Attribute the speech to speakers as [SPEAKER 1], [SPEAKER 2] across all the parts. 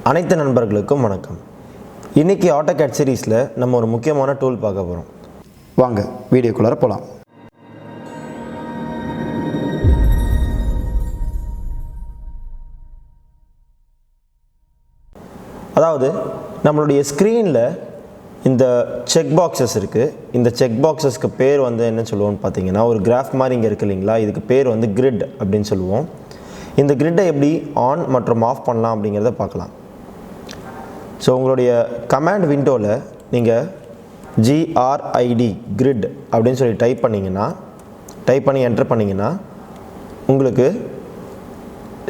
[SPEAKER 1] அனைத்து நண்பர்களுக்கும் வணக்கம். இன்றைக்கி AutoCAD சீரீஸில் நம்ம ஒரு முக்கியமான டூல் பார்க்க போகிறோம். வாங்க வீடியோக்குள்ளார போகலாம். அதாவது நம்மளுடைய ஸ்க்ரீனில் இந்த செக் பாக்ஸஸ் இருக்குது. இந்த செக் பாக்ஸஸ்க்கு பேர் என்ன சொல்லுவோம்னு பார்த்தீங்கன்னா, ஒரு கிராஃப் மாதிரி இங்கே இருக்குது இல்லைங்களா, இதுக்கு பேர் கிரிட் அப்படின்னு சொல்லுவோம். இந்த கிரிட்டை எப்படி ஆன் மற்றும் ஆஃப் பண்ணலாம் அப்படிங்கிறத பார்க்கலாம். ஸோ உங்களுடைய கமாண்ட் விண்டோவில் நீங்கள் GRID கிரிட் அப்படின்னு சொல்லி டைப் பண்ணி என்டர் பண்ணிங்கன்னா உங்களுக்கு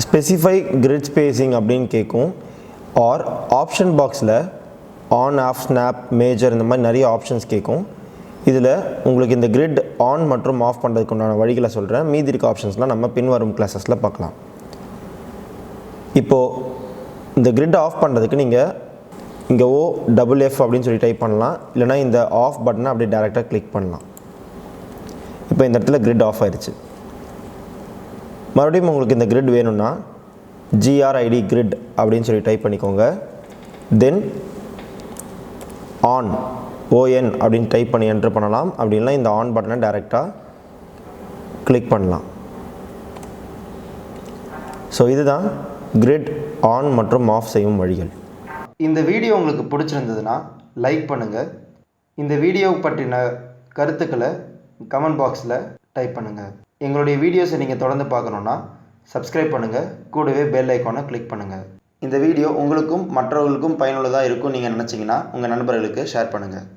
[SPEAKER 1] ஸ்பெசிஃபை கிரிட் ஸ்பேசிங் அப்படின்னு கேட்கும். ஆர் ஆப்ஷன் பாக்ஸில் ஆன், ஆஃப், ஸ்னாப், மேஜர் இந்த மாதிரி நிறைய ஆப்ஷன்ஸ் கேட்கும். இதில் உங்களுக்கு இந்த கிரிட் ஆன் மற்றும் ஆஃப் பண்ணுறதுக்கு உண்டான வழிகளை சொல்கிறேன். மீதி இருக்க ஆப்ஷன்ஸ்லாம் நம்ம பின்வரும் கிளாஸஸில் பார்க்கலாம். இப்போது இந்த கிரிட் ஆஃப் பண்ணுறதுக்கு நீங்கள் இங்கே OFF அப்படின்னு சொல்லி டைப் பண்ணலாம். இல்லைனா இந்த ஆஃப் பட்டனை அப்படியே டேரெக்டாக கிளிக் பண்ணலாம். இப்போ இந்த இடத்துல கிரிட் ஆஃப் ஆயிடுச்சு. மறுபடியும் உங்களுக்கு இந்த கிரிட் வேணும்னா GRID கிரிட் அப்படின்னு சொல்லி டைப் பண்ணிக்கோங்க. தென் ஆன் ON அப்படின்னு டைப் பண்ணி என்டர் பண்ணலாம். அப்படின்னா இந்த ஆன் பட்டனை டேரெக்டாக கிளிக் பண்ணலாம். ஸோ இதுதான் கிரிட் ஆன் மற்றும் ஆஃப் செய்யும் வழிகள். இந்த வீடியோ உங்களுக்கு பிடிச்சிருந்ததுன்னா லைக் பண்ணுங்கள். இந்த வீடியோ பற்றின கருத்துக்களை கமெண்ட் பாக்ஸில் டைப் பண்ணுங்கள். எங்களுடைய வீடியோஸை நீங்கள் தொடர்ந்து பார்க்கணுன்னா சப்ஸ்கிரைப் பண்ணுங்கள். கூடவே பெல் ஐக்கானை கிளிக் பண்ணுங்கள். இந்த வீடியோ உங்களுக்கும் மற்றவர்களுக்கும் பயனுள்ளதாக இருக்கும் நீங்கள் நினச்சிங்கன்னா உங்கள் நண்பர்களுக்கு ஷேர் பண்ணுங்கள்.